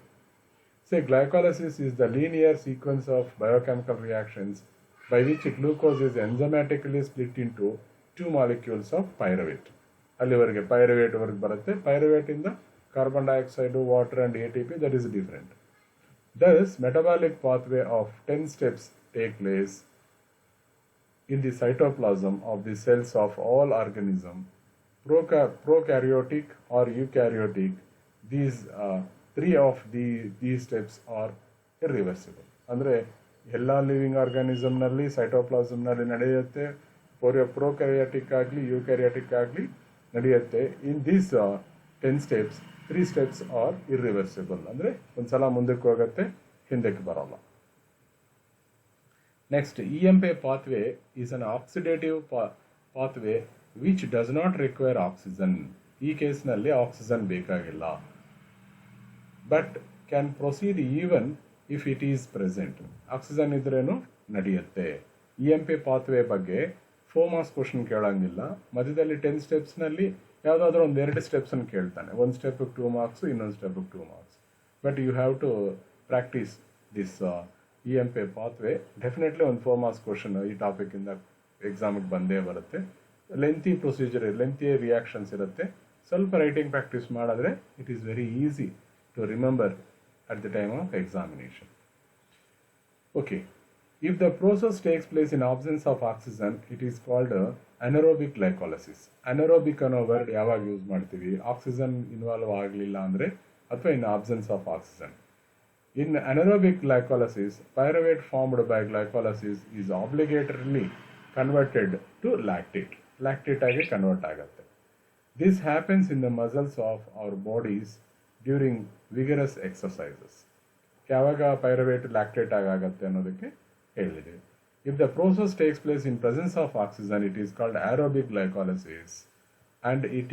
Say glycolysis is the linear sequence of biochemical reactions by which glucose is enzymatically split into 2 molecules of pyruvate. ಅಲ್ಲಿವರೆಗೆ ಪೈರುವೇಟ್ ವರೆಗೆ ಬರುತ್ತೆ. ಪೈರುವೇಟ್ ಇಂದ carbon dioxide, water and ATP, that is different. Thus metabolic pathway of 10 steps take place in the cytoplasm of the cells of all organisms, prokaryotic or eukaryotic. These 3 of these steps are irreversible. ಅಂದರೆ ಎಲ್ಲ living ಆರ್ಗಾನಿಸಮ್ನಲ್ಲಿ ಸೈಟೋಪ್ಲಾಸಮ್ನಲ್ಲಿ ನಡೆಯುತ್ತೆ, ಪ್ರೊಕ್ಯಾರಿಯಾಟಿಕ್ ಆಗಲಿ eukaryotic ಆಗಲಿ ನಡೆಯುತ್ತೆ. In these 10 steps 3 steps are irreversible, ಅಂದರೆ ಒಂದ್ಸಲ ಮುಂದಕ್ಕೆ ಹೋಗುತ್ತೆ, ಹಿಂದಕ್ಕೆ ಬರೋಲ್ಲ. Next EMP pathway is an oxidative pathway which does not require oxygen. ಈ ಕೇಸ್ನಲ್ಲಿ ಆಕ್ಸಿಜನ್ ಬೇಕಾಗಿಲ್ಲ, but can proceed even if it is present. Oxygen ಇದ್ರೇನು ನಡೆಯುತ್ತೆ. EMP pathway ಬಗ್ಗೆ 4 marks ಕ್ವಶನ್ ಕೇಳಂಗಿಲ್ಲ. ಮಧ್ಯದಲ್ಲಿ 10 ಸ್ಟೆಪ್ಸ್ನಲ್ಲಿ ಯಾವುದಾದ್ರೂ ಒಂದು 2 ಸ್ಟೆಪ್ಸನ್ನು ಕೇಳ್ತಾನೆ. ಒಂದು ಸ್ಟೆಪ್ಗೆ 2 marks, ಇನ್ನೊಂದು ಸ್ಟೆಪ್ಗೆ 2 marks. But you have to practise this EMP pathway. Definitely ಒಂದು 4 marks ಕ್ವಶನ್ ಈ ಟಾಪಿಕ್ಕಿಂದ ಎಕ್ಸಾಮಿಗೆ ಬಂದೇ ಬರುತ್ತೆ. ಲೆಂತಿ ಪ್ರೊಸೀಜರ್, ಲೆಂತಿ ರಿಯಾಕ್ಷನ್ಸ್ ಇರುತ್ತೆ. ಸ್ವಲ್ಪ ರೈಟಿಂಗ್ ಪ್ರಾಕ್ಟೀಸ್ ಮಾಡಿದ್ರೆ it is very easy to remember at the time of examination. Okay, if the process takes place in absence of oxygen, it is called anaerobic glycolysis. Anaerobic ಅನ್ನೋ word ಯಾವಾಗ use ಮಾಡ್ತೀವಿ? Oxygen involve ಆಗಲಿಲ್ಲ ಅಂದರೆ ಅಥವಾ ಇನ್ absence of oxygen. In anaerobic glycolysis, pyruvate formed by glycolysis is obligatorily converted to lactate. Lactate ಆಗಿ convert ಆಗುತ್ತೆ. This happens in the muscles of our bodies during vigorous exercises. ಯಾವಾಗ pyruvate lactate ಆಗುತ್ತೆ ಅನ್ನೋದಕ್ಕೆ ಹೇಳಿದೆ. If the process takes place in presence of oxygen, it is called aerobic glycolysis, and it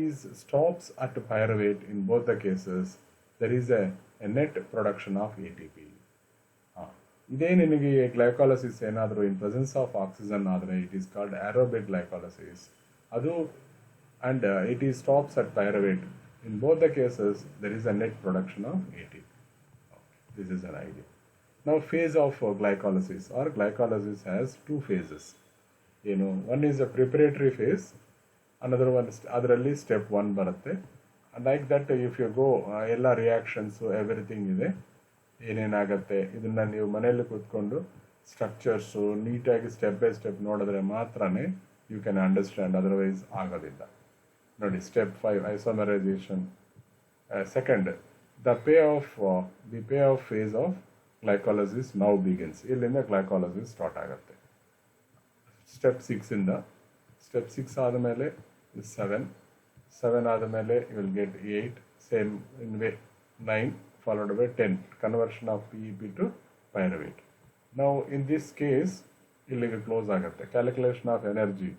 is stops at pyruvate. In both the cases, there is a net production of ATP. ಇದೇ ನಿನಗೆ glycolysis ಏನಾದರೂ in presence of oxygen ಆದರೆ it is called aerobic glycolysis. ಅದು and it is stops at pyruvate. In both the cases, there is a net production of ATP. Okay, this is an idea. Now, phase of glycolysis or glycolysis has 2 phases. One is a preparatory phase, another one is adralli step 1 barutte. And like that, if you go ella reactions, everything ಇದೆ, ಏನೇನಾಗುತ್ತೆ ಇದನ್ನ ನೀವು ಮನೆಯಲ್ಲಿ ಕೂತ್ಕೊಂಡು structures ನೀಟಾಗಿ step by step ನೋಡಿದ್ರೆ ಮಾತ್ರನೇ you can understand, otherwise ಆಗೋದಿಲ್ಲ. ನೋಡಿ, step 5 isomerization. Second, the payoff phase of glycolysis now begins. ಇಲ್ಲಿಂದ ಗ್ಲೈಕಾಲಿಸಿಸ್ ಸ್ಟಾರ್ಟ್ ಆಗುತ್ತೆ. ಸ್ಟೆಪ್ 6 ಇಂದ ಸ್ಟೆಪ್ 6 ಆದಮೇಲೆ 7 ಆದಮೇಲೆ you will get 8, same in way 9 followed by 10, conversion of PEP to pyruvate. Now in this case ಇಲ್ಲಿಗೆ close ಆಗುತ್ತೆ. Calculation of energy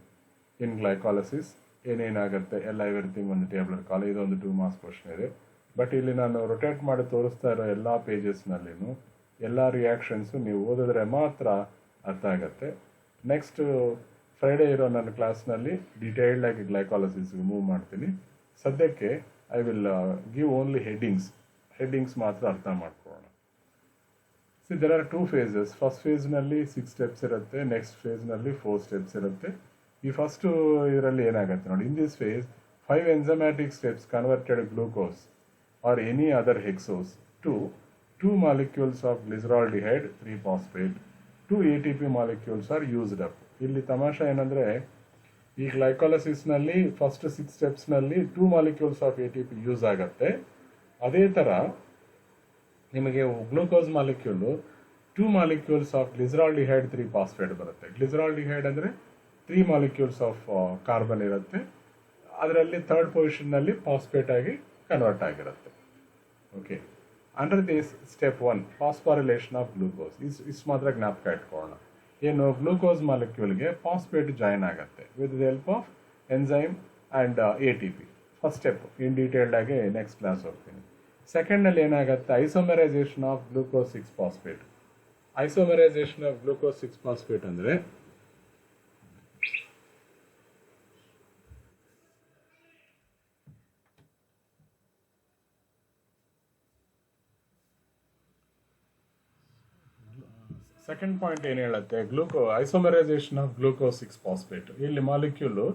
in glycolysis ಏನೇನಾಗುತ್ತೆ ಎಲ್ಲ everything ಒಂದು table ಕಾಲ ಇದೊಂದು 2 ಮಾರ್ಕ್ಸ್ ಕ್ವಶನ್ ಇದೆ. ಬಟ್ ಇಲ್ಲಿ ನಾನು ರೊಟೇಟ್ ಮಾಡಿ ತೋರಿಸ್ತಾ ಇರೋ ಎಲ್ಲ ಪೇಜಸ್ನಲ್ಲಿನೂ ಎಲ್ಲ ರಿಯಾಕ್ಷನ್ಸು ನೀವು ಓದಿದ್ರೆ ಮಾತ್ರ ಅರ್ಥ ಆಗುತ್ತೆ. ನೆಕ್ಸ್ಟ್ ಫ್ರೈಡೇ ಇರೋ ನನ್ನ ಕ್ಲಾಸ್ನಲ್ಲಿ ಡೀಟೇಲ್ಡ್ ಆಗಿ ಗ್ಲೈಕಾಲಸಿಸ್ಗೆ ಮೂವ್ ಮಾಡ್ತೀನಿ. ಸದ್ಯಕ್ಕೆ I will give only headings ಮಾತ್ರ ಅರ್ಥ ಮಾಡ್ಕೊಳ್ಳೋಣ. See there are 2 phases. First ಫೇಸ್ನಲ್ಲಿ 6 ಸ್ಟೆಪ್ಸ್ ಇರುತ್ತೆ, ನೆಕ್ಸ್ಟ್ ಫೇಸ್ನಲ್ಲಿ 4 ಸ್ಟೆಪ್ಸ್ ಇರುತ್ತೆ. ಈ ಫಸ್ಟು ಇದರಲ್ಲಿ ಏನಾಗುತ್ತೆ ನೋಡಿ, in this phase 5 enzymatic steps converted glucose or any other hexose to 2 molecules of glyceraldehyde 3-phosphate 2 ATP molecules are used up. ಇಲ್ಲಿ ತಮಾಷೆ ಏನಂದರೆ, ಈ ಗ್ಲೈಕಾಲಸಿಸ್ನಲ್ಲಿ ಫಸ್ಟ್ 6 ಸ್ಟೆಪ್ಸ್ನಲ್ಲಿ 2 molecules of ATP ಯೂಸ್ ಆಗುತ್ತೆ. ಅದೇ ಥರ ನಿಮಗೆ glucose molecule 2 molecules of glyceraldehyde 3-phosphate ಬರುತ್ತೆ. ಗ್ಲಿಸರಾಲ್ಡಿಹೈಡ್ ಅಂದರೆ 3 molecules of ಕಾರ್ಬನ್ ಇರುತ್ತೆ, ಅದರಲ್ಲಿ ಥರ್ಡ್ ಪೊಸಿಷನ್ನಲ್ಲಿ ಫಾಸ್ಫೇಟ್ ಆಗಿ ಕನ್ವರ್ಟ್ ಆಗಿರುತ್ತೆ. Okay, under this step 1 phosphorylation of glucose. ಇಷ್ಟು ಮಾತ್ರ ಜ್ಞಾಪಕ ಇಟ್ಕೊಳ್ಳೋಣ. ಏನು, ಗ್ಲೂಕೋಸ್ ಮಾಲಿಕ್ಯೂಲ್ಗೆ ಫಾಸ್ಫೇಟ್ ಜಾಯಿನ್ ಆಗುತ್ತೆ with the help of enzyme and ATP. First step in detailed ಆಗಿ ನೆಕ್ಸ್ಟ್ ಕ್ಲಾಸ್ ಹೋಗ್ತೀನಿ. ಸೆಕೆಂಡ್ನಲ್ಲಿ ಏನಾಗುತ್ತೆ, isomerization of glucose 6-phosphate. Isomerization of glucose 6-phosphate ಅಂದರೆ ಸೆಕೆಂಡ್ ಪಾಯಿಂಟ್ ಏನು ಹೇಳುತ್ತೆ, ಐಸೋಮರೈಸೇಷನ್ ಆಫ್ ಗ್ಲೂಕೋಸ್ 6-phosphate. ಇಲ್ಲಿ ಮಾಲಿಕ್ಯೂಲು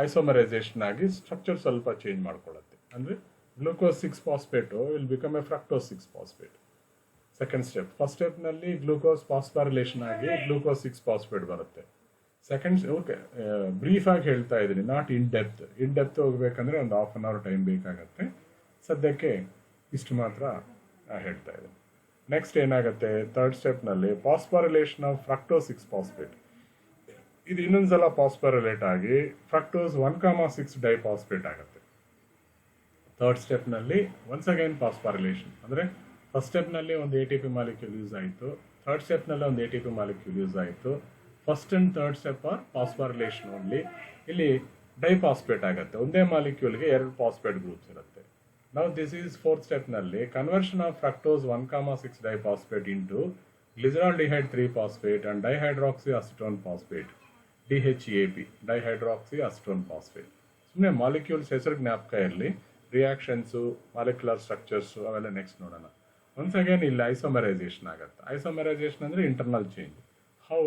ಐಸೋಮರೈಸೇಷನ್ ಆಗಿ ಸ್ಟ್ರಕ್ಚರ್ ಸ್ವಲ್ಪ ಚೇಂಜ್ ಮಾಡ್ಕೊಳ್ಳುತ್ತೆ. ಅಂದರೆ glucose 6-phosphate will become a fructose 6-phosphate. Second step. First ಸ್ಟೆಪ್ನಲ್ಲಿ ಗ್ಲೂಕೋಸ್ ಫಾಸ್ಫಾರಿಲೇಷನ್ ಆಗಿ ಗ್ಲೂಕೋಸ್ 6-phosphate ಬರುತ್ತೆ. ಸೆಕೆಂಡ್, ಓಕೆ, ಬ್ರೀಫಾಗಿ ಹೇಳ್ತಾ ಇದ್ದೀನಿ, ನಾಟ್ ಇನ್ ಡೆಪ್ತ್ ಹೋಗ್ಬೇಕಂದ್ರೆ ಒಂದು 1/2 hour ಟೈಮ್ ಬೇಕಾಗತ್ತೆ. ಸದ್ಯಕ್ಕೆ ಇಷ್ಟು ಮಾತ್ರ ಹೇಳ್ತಾ ಇದ್ದೀನಿ. ನೆಕ್ಸ್ಟ್ ಏನಾಗುತ್ತೆ, ಥರ್ಡ್ ಸ್ಟೆಪ್ನಲ್ಲಿ ಫಾಸ್ಫಾರಿಲೇಷನ್ ಆಫ್ ಫ್ರಕ್ಟೋಸ್ 6-phosphate. ಇದು ಇನ್ನೊಂದ್ಸಲ ಫಾಸ್ಫಾರಿಲೇಟ್ ಆಗಿ ಫ್ರಕ್ಟೋಸ್ 1,6 ಡೈಫಾಸ್ಫೇಟ್ ಆಗುತ್ತೆ. ಥರ್ಡ್ ಸ್ಟೆಪ್ನಲ್ಲಿ ಒನ್ಸ್ ಅಗೈನ್ ಫಾಸ್ಫಾರಿಲೇಷನ್, ಅಂದರೆ ಫಸ್ಟ್ ಸ್ಟೆಪ್ನಲ್ಲಿ ಒಂದು ATP ಮಾಲಿಕ್ಯೂಲ್ ಯೂಸ್ ಆಯಿತು, ಥರ್ಡ್ ಸ್ಟೆಪ್ನಲ್ಲಿ ಒಂದು ATP ಮಾಲಿಕ್ಯೂಲ್ ಯೂಸ್ ಆಯಿತು. First and third step are phosphorylation only. ಇಲ್ಲಿ ಡೈಫಾಸ್ಫೇಟ್ ಆಗುತ್ತೆ, ಒಂದೇ ಮಾಲಿಕ್ಯೂಲ್ಗೆ 2 ಫಾಸ್ಫೇಟ್ ಗ್ರೂಪ್ಸ್ ಇರುತ್ತೆ. Now this is fourth step ನಲ್ಲಿ conversion of fructose 1,6 diphosphate into glyceraldehyde 3-phosphate and dihydroxyacetone phosphate DHAP, dihydroxyacetone phosphate. ಸುಮ್ಮನೆ molecules ಹೆಸರು ಜ್ಞಾಪಕ ಇರಲಿ, ರಿಯಾಕ್ಷನ್ಸು, ಮಾಲಿಕ್ಯುಲರ್ ಸ್ಟ್ರಕ್ಚರ್ಸು ಅವೆಲ್ಲ ನೆಕ್ಸ್ಟ್ ನೋಡೋಣ. ಒನ್ಸ್ ಅಗೇನ್ ಇಲ್ಲಿ ಐಸೋಮರೈಸೇಷನ್ ಆಗುತ್ತೆ. ಐಸೋಮರೈಸೇಷನ್ ಅಂದರೆ internal change. How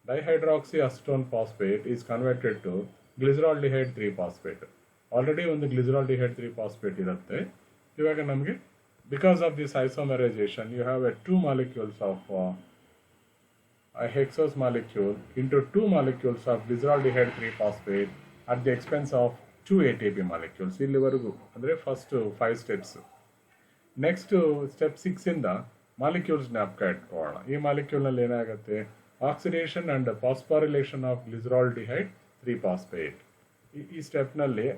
dihydroxyacetone phosphate is converted to glyceraldehyde 3-phosphate. Already ಒಂದು ಗ್ಲಿಸರಾಲ್ಡಿಹೈಡ್ 3-phosphate ಇರುತ್ತೆ. ಇವಾಗ ನಮಗೆ because of this isomerization you have 2 molecules of hexose molecule into 2 molecules of glyceraldehyde 3-phosphate at the expense of 2 ATP molecules. ಇಲ್ಲಿವರೆಗೂ ಅಂದರೆ first 5 steps. Next step 6 ಇಂದ molecules ಜ್ಞಾಪಕ ಇಟ್ಕೊಳ್ಳೋಣ. ಈ ಮಾಲಿಕ್ಯೂಲ್ನಲ್ಲಿ ಏನಾಗುತ್ತೆ, oxidation and phosphorylation of glyceraldehyde 3-phosphate. ಈ ಸ್ಟೆಪ್ನಲ್ಲಿ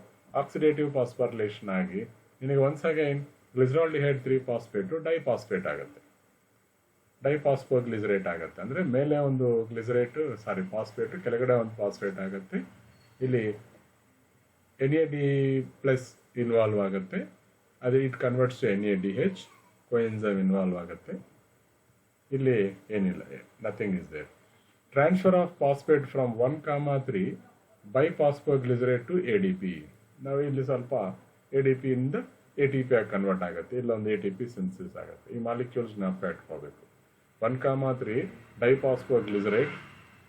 oxidative phosphorylation ಆಗಿ ನಿನಗೆ ಒನ್ಸ್ ಅಗೈನ್ ಗ್ಲಿಸರಾಲ್ಡಿಹೈಡ್ 3-phosphate ಡೈಫಾಸ್ಫೇಟ್ ಆಗುತ್ತೆ, ಡೈಫಾಸ್ಫೋಗ್ಲಿಸರೇಟ್ ಆಗುತ್ತೆ. ಅಂದರೆ ಮೇಲೆ ಒಂದು ಫಾಸ್ಫೇಟ್, ಕೆಳಗಡೆ ಒಂದು ಫಾಸ್ಫೇಟ್ ಆಗುತ್ತೆ. ಇಲ್ಲಿ NAD+ ಇನ್ವಾಲ್ವ್ ಆಗುತ್ತೆ, ಅದು it converts to NADH, coenzyme involve ಆಗುತ್ತೆ. ಇಲ್ಲಿ ಏನಿಲ್ಲ, nothing is there. Transfer of phosphate from 1,3 bisphosphoglycerate to ADP. ನಾವು ಇಲ್ಲಿ ಸ್ವಲ್ಪ ADP ಇಂದ ATP ಆಗಿ ಕನ್ವರ್ಟ್ ಆಗುತ್ತೆ, ಇಲ್ಲೊಂದು ATP ಸಿಂಥಸಿಸ್ ಆಗುತ್ತೆ. ಈ ಮಾಲಿಕ್ಯೂಲ್ಸ್ ಜ್ಞಾಪಕ ಇಟ್ಕೋಬೇಕು. 1,3 diphosphoglycerate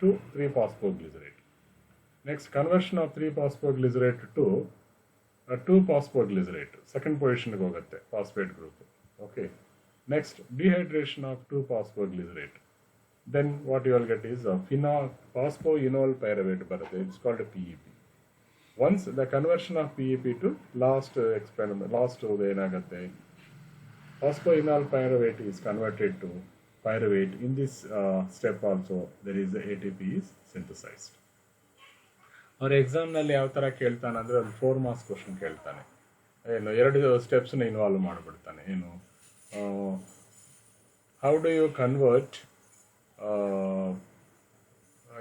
to 3-phosphoglycerate. Next conversion of 3-phosphoglycerate to 2-phosphoglycerate, second ಪೊಸಿಷನ್ಗೆ ಹೋಗುತ್ತೆ phosphate group. Okay, next dehydration of 2-phosphoglycerate. Then what you will get is phosphoenol pyruvate ಬರುತ್ತೆ. It's called a PEP. Once the conversion of PEP to last ಏನಾಗುತ್ತೆ, phosphoenol pyruvate is converted to pyruvate. In this step also there is the ATP is synthesized. ಅವ್ರ ಎಕ್ಸಾಮ್ನಲ್ಲಿ ಯಾವ ಥರ ಕೇಳ್ತಾನೆ ಅಂದರೆ ಒಂದು 4 marks question ಕೇಳ್ತಾನೆ. ಏನು 2 ಸ್ಟೆಪ್ಸ್ನ ಇನ್ವಾಲ್ವ್ ಮಾಡಿಬಿಡ್ತಾನೆ. ಏನು, ಹೌ ಡು ಯು ಕನ್ವರ್ಟ್,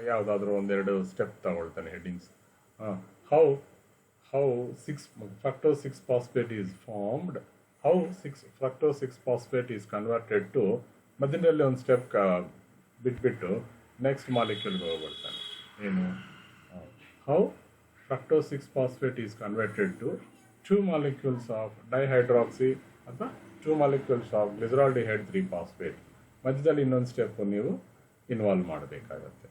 ಯಾವುದಾದ್ರೂ ಒಂದೆರಡು ಸ್ಟೆಪ್ ತಗೊಳ್ತಾನೆ headings. How how 6 fructose 6 phosphate is formed, how 6 fructose 6 phosphate is converted to ಮಧ್ಯದಲ್ಲಿ ಒಂದು ಸ್ಟೆಪ್ ಬಿಟ್ಬಿಟ್ಟು ನೆಕ್ಸ್ಟ್ ಮಾಲಿಕ್ಯೂಲ್ಗೆ ಹೋಗ್ಬಿಡ್ತಾನೆ ಏನು how fructose 6 phosphate is converted to 2 molecules of dihydroxy ಅಥವಾ 2 ಮಾಲಿಕ್ಯೂಲ್ಸ್ ಆಫ್ ಗ್ಲಿಸರಾಲ್ಡಿಹೈಡ್ 3 ಫಾಸ್ಫೇಟ್. ಮಧ್ಯದಲ್ಲಿ ಇನ್ನೊಂದು ಸ್ಟೆಪ್ ನೀವು ಇನ್ವಾಲ್ವ್ ಮಾಡಬೇಕಾಗತ್ತೆ.